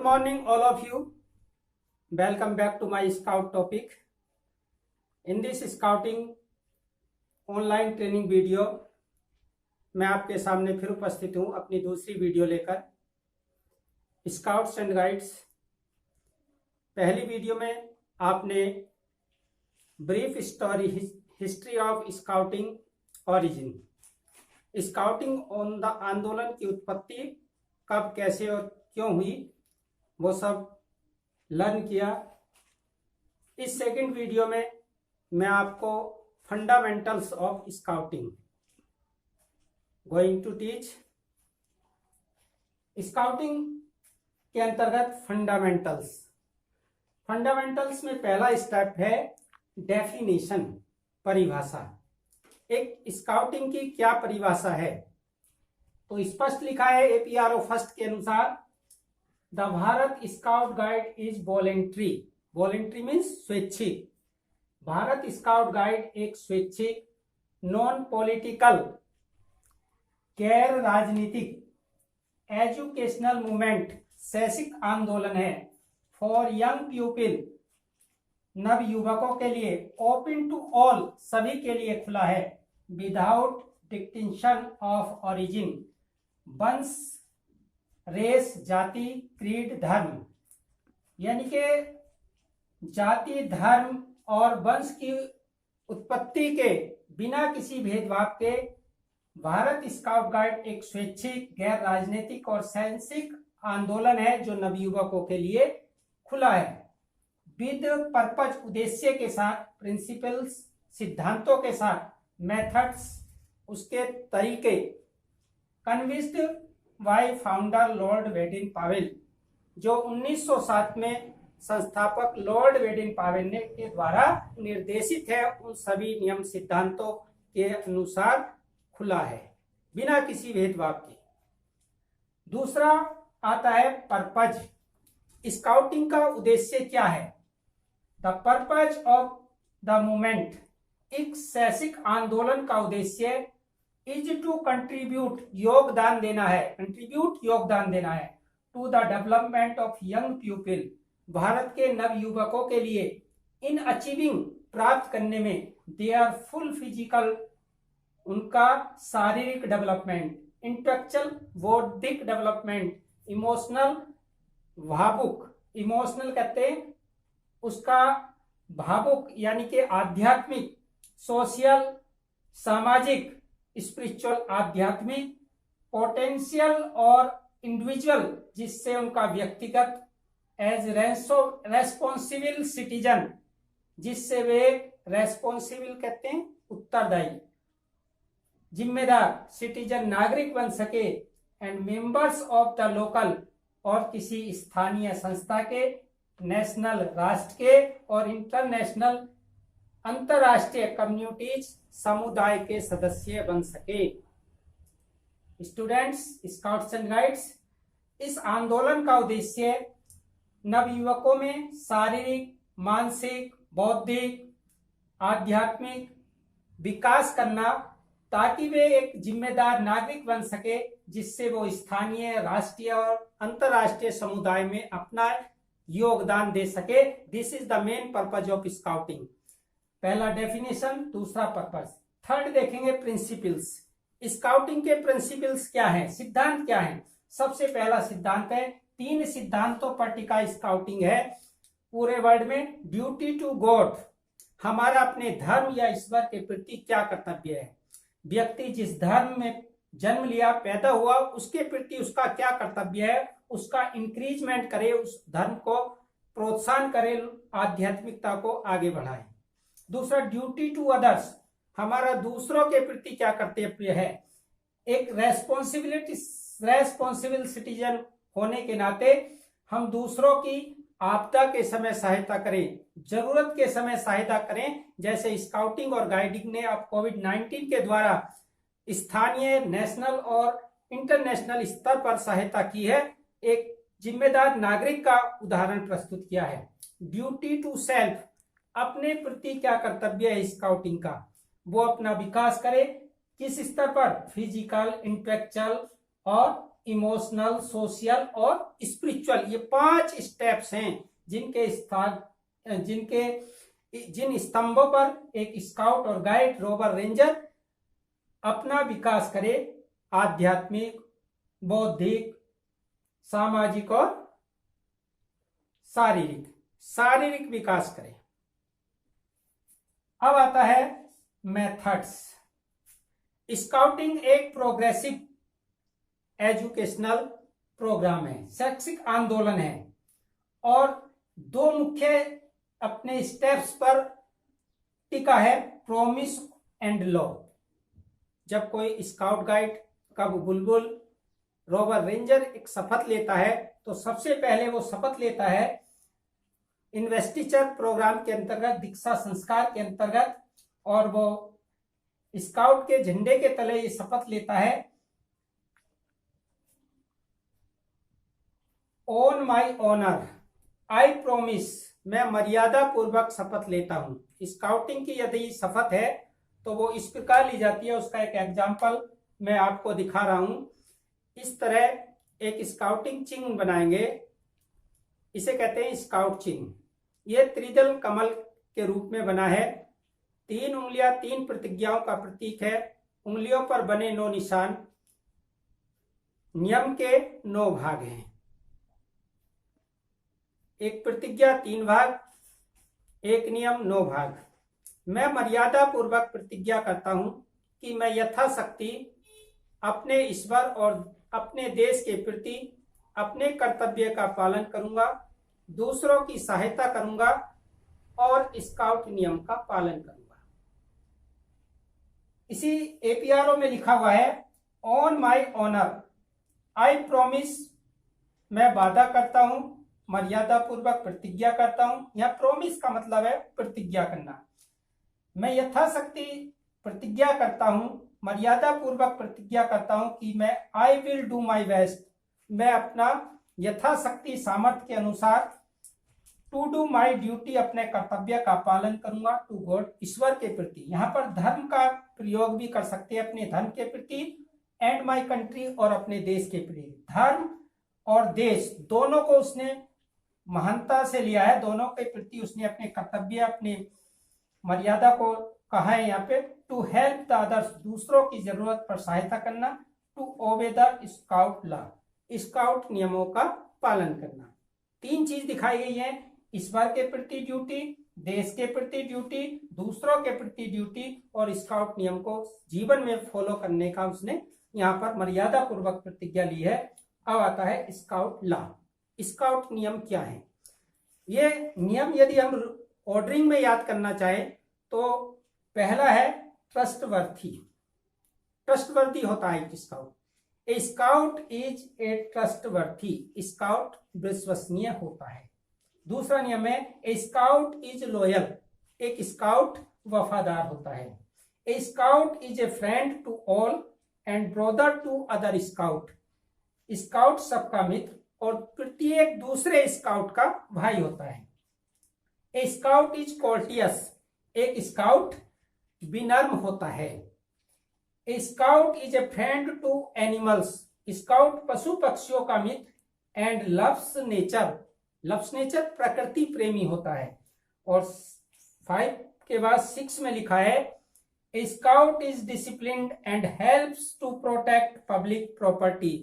morning, all of you. Welcome back to my Scout topic. In this Scouting online training video मैं आपके सामने फिर उपस्थित हूँ अपनी दूसरी वीडियो लेकर। स्काउट्स एंड गाइड्स, पहली वीडियो में आपने brief story history of scouting origin, scouting आंदोलन की उत्पत्ति कब, कैसे और क्यों हुई, वो सब लर्न किया। इस सेकंड वीडियो में मैं आपको fundamentals of scouting going to teach. Scouting के अंतर्गत फंडामेंटल्स में पहला स्टेप है डेफिनेशन, परिभाषा। एक स्काउटिंग की क्या परिभाषा है, तो स्पष्ट लिखा है APRO फर्स्ट के अनुसार, the Bharat scout guide is voluntary. Voluntary means स्वैच्छिक। भारत स्काउट गाइड एक स्वैच्छिक, नॉन पॉलिटिकल, गैर राजनीतिक एजुकेशनल मूवमेंट, शैक्षिक आंदोलन है फॉर यंग पीपल, नव युवकों के लिए, ओपन टू ऑल, सभी के लिए खुला है, विदाउट डिस्टिंक्शन ऑफ ओरिजिन, वंश, रेस, जाति, क्रीड, धर्म, यानी कि जाति, धर्म और वंश की उत्पत्ति के बिना किसी भेदभाव के भारत स्काउट गाइड एक स्वैच्छिक, गैर राजनीतिक और शैक्षिक आंदोलन है जो नवयुवकों के लिए खुला है, विद पर्पज, उद्देश्य के साथ, प्रिंसिपल्स, सिद्धांतों के साथ, मेथड्स, उसके तरीके, convinced by founder lord Baden Powell, जो 1907 में संस्थापक लॉर्ड वेडिन पावेल ने के द्वारा निर्देशित है, उन सभी नियम सिद्धांतों के अनुसार खुला है, बिना किसी भेदभाव के। दूसरा आता है पर्पज। स्काउटिंग का उद्देश्य क्या है? The purpose of the movement, एक शैक्षिक आंदोलन का उद्देश्य इज टू कंट्रीब्यूट, योगदान देना है, कंट्रीब्यूट योगदान देना है, to the development of young people, Bharat के नव युवकों के लिए, इन अचीविंग, प्राप्त करने में, देयर फुल फिजिकल, उनका शारीरिक डेवलपमेंट, इंटेलेक्चुअल, बौद्धिक डेवलपमेंट, इमोशनल, भावुक, इमोशनल कहते हैं उसका भावुक यानी कि आध्यात्मिक, सोशल, सामाजिक, स्पिरिचुअल, आध्यात्मिक, पोटेंशियल और इंडिविजुअल, जिससे उनका व्यक्तिगत, एज रेस्पॉन्सिबल सिटीजन, जिससे वे रेस्पॉन्सिबल कहते हैं उत्तरदायी, जिम्मेदार, सिटीजन, नागरिक बन सके, and members of the local, और किसी स्थानीय संस्था के, नेशनल, राष्ट्र के, और इंटरनेशनल, अंतरराष्ट्रीय कम्युनिटीज, समुदाय के सदस्य बन सके। स्टूडेंट्स, स्काउट्स एंड गाइड्स, इस आंदोलन का उद्देश्य नवयुवकों में शारीरिक, मानसिक, बौद्धिक, आध्यात्मिक विकास करना, ताकि वे एक जिम्मेदार नागरिक बन सके, जिससे वो स्थानीय, राष्ट्रीय और अंतरराष्ट्रीय समुदाय में अपना योगदान दे सके। This is the main purpose of scouting. पहला डेफिनेशन, दूसरा पर्पज। थर्ड देखेंगे प्रिंसिपल्स। स्काउटिंग के प्रिंसिपल्स क्या है, सिद्धांत क्या है? सबसे पहला सिद्धांत है, 3 सिद्धांतों पर टिका स्काउटिंग है पूरे वर्ल्ड में। ड्यूटी टू गॉड, हमारा अपने धर्म या ईश्वर के प्रति क्या कर्तव्य है। व्यक्ति जिस धर्म में जन्म लिया, पैदा हुआ, उसके प्रति उसका क्या कर्तव्य है, उसका इंक्रीजमेंट करे, उस धर्म को प्रोत्साहन करे, आध्यात्मिकता को आगे बढ़ाए। दूसरा, ड्यूटी टू अदर्स, हमारा दूसरों के प्रति क्या कर्तव्य है। एक रेस्पॉन्सिबल सिटीजन होने के नाते हम दूसरों की आपदा के समय सहायता करें, जरूरत के समय सहायता करें, जैसे स्काउटिंग और गाइडिंग ने अब कोविड-19 के द्वारा स्थानीय, नेशनल और इंटरनेशनल स्तर पर सहायता की है। एक जिम्मेदार नागरिक का उदाहरण प्रस्तुत किया है। ड्यूटी टू सेल्फ, अपने प्रति क्या कर्तव्य है स्काउटिंग का, वो अपना विकास करे, किस स्तर पर, फिजिकल, इंटेलेक्चुअल और इमोशनल, सोशल और स्पिरिचुअल, ये 5 स्टेप्स हैं जिन स्तंभों पर एक स्काउट और गाइड रोवर रेंजर अपना विकास करे, आध्यात्मिक, बौद्धिक, सामाजिक और शारीरिक विकास करे। अब आता है मेथड्स। स्काउटिंग एक प्रोग्रेसिव एजुकेशनल प्रोग्राम है, शैक्षिक आंदोलन है और 2 मुख्य अपने स्टेप्स पर टिका है, प्रॉमिस एंड लॉ। जब कोई स्काउट गाइड, कब बुलबुल, रोवर रेंजर एक शपथ लेता है तो सबसे पहले वो शपथ लेता है इन्वेस्टिचर प्रोग्राम के अंतर्गत, दीक्षा संस्कार के अंतर्गत, और वो स्काउट के झंडे के तले ये शपथ लेता है, on my honour I promise, मैं मर्यादा पूर्वक शपथ लेता हूं। स्काउटिंग की यदि शपथ है तो वो इस प्रकार ली जाती है। उसका एक एग्जाम्पल मैं आपको दिखा रहा हूं। इस तरह एक स्काउटिंग चिन्ह बनाएंगे, इसे कहते हैं स्काउट चिन्ह। यह त्रिदल कमल के रूप में बना है। 3 उंगलियां 3 प्रतिज्ञाओं का प्रतीक है। उंगलियों पर बने 9 निशान नियम के 9 भाग हैं। एक प्रतिज्ञा 3 भाग, एक नियम 9 भाग। मैं मर्यादा पूर्वक प्रतिज्ञा करता हूं कि मैं यथाशक्ति अपने ईश्वर और अपने देश के प्रति अपने कर्तव्य का पालन करूंगा, दूसरों की सहायता करूंगा और स्काउट नियम का पालन करूंगा। इसी एपीआरओ में लिखा हुआ है, on my honour I promise, मैं वादा करता हूं, मर्यादा पूर्वक प्रतिज्ञा करता हूं। यह प्रॉमिस का मतलब है प्रतिज्ञा करना। मैं यथाशक्ति प्रतिज्ञा करता हूं, मर्यादा पूर्वक प्रतिज्ञा करता हूं कि मैं I will do my best, मैं अपना यथाशक्ति सामर्थ्य के अनुसार टू डू माई ड्यूटी, अपने कर्तव्य का पालन करूंगा, टू गॉड, ईश्वर के प्रति। यहाँ पर धर्म का प्रयोग भी कर सकते हैं, अपने धर्म के प्रति, एंड माई कंट्री, और अपने देश के प्रति। धर्म और देश दोनों को उसने महानता से लिया है, दोनों के प्रति उसने अपने कर्तव्य, अपने मर्यादा को कहा है यहाँ पे, टू हेल्प द अदर्स, दूसरों की जरूरत पर सहायता करना, to obey the scout law, scout नियमों का पालन करना। 3 चीज दिखाई गई है, ईश्वर के प्रति ड्यूटी, देश के प्रति ड्यूटी, दूसरों के प्रति ड्यूटी, और स्काउट नियम को जीवन में फॉलो करने का उसने यहाँ पर मर्यादा पूर्वक प्रतिज्ञा ली है। अब आता है स्काउट लॉ। स्काउट नियम क्या है? ये नियम यदि हम ऑर्डरिंग में याद करना चाहें तो पहला है ट्रस्टवर्थी। ट्रस्टवर्थी होता है scout. A scout is a trustworthy, scout विश्वसनीय होता है। दूसरा नियम है ए स्काउट इज लॉयल, एक स्काउट वफादार होता है। A scout is a friend to all and brother to other scout, scout सबका मित्र और प्रत्येक दूसरे स्काउट का भाई होता है। ए स्काउट इज कोर्टियस, एक स्काउट विनम्र होता है। A scout is a friend to animals, scout पशु पक्षियों का मित्र, and loves nature, loves nature प्रकृति प्रेमी होता है। और 5 के बाद 6 में लिखा है a scout is disciplined and helps to protect public property,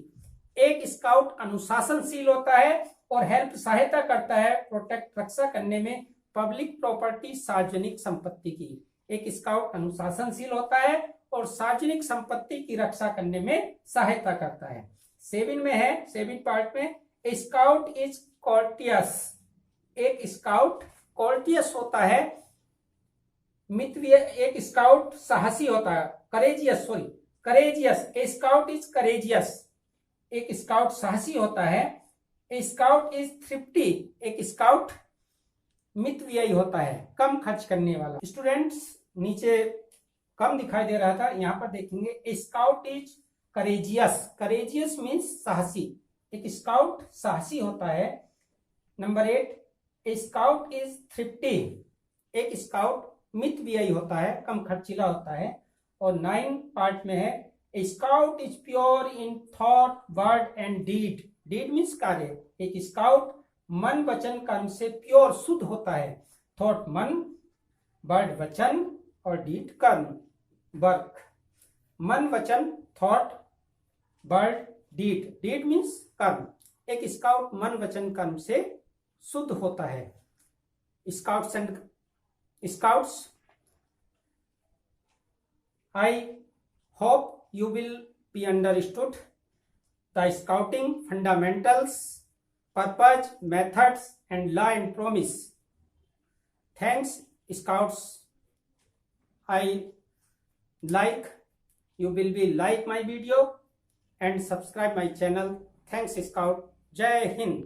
एक स्काउट अनुशासनशील होता है और हेल्प सहायता करता है, प्रोटेक्ट रक्षा करने में पब्लिक प्रॉपर्टी सार्वजनिक संपत्ति की। एक स्काउट अनुशासनशील होता है और सार्वजनिक संपत्ति की रक्षा करने में सहायता करता है। 7 में है, 7 पार्ट में, ए स्काउट इज कोर्टियस, एक स्काउट कोर्टियस होता है, मित्रीय, एक स्काउट साहसी होता है, courageous, A scout is courageous, एक स्काउट साहसी होता है। ए स्काउट इज थ्रिफ्टी, एक स्काउट मितव्ययी होता है, कम खर्च करने वाला। स्टूडेंट्स, नीचे कम दिखाई दे रहा था, यहाँ पर देखेंगे a scout is courageous, courageous means साहसी, एक स्काउट साहसी होता है। Number 8, a scout is thrifty, एक स्काउट मितव्ययी होता है, कम खर्चीला होता है। और 9 पार्ट में है, A scout is pure in thought, word and deed. Deed means कार्य. एक स्काउट मन वचन कर्म से प्योर शुद्ध होता है. थॉट मन, वर्ड वचन और डीड कर्म वर्क. मन वचन thought word deed. Deed means कर्म. एक स्काउट मन वचन कर्म से शुद्ध होता है. Scouts and scouts, I hope you will be understood the scouting fundamentals, purpose, methods and law and promise. Thanks scouts. I like you will be like my video and subscribe my channel. Thanks scout. Jai Hind.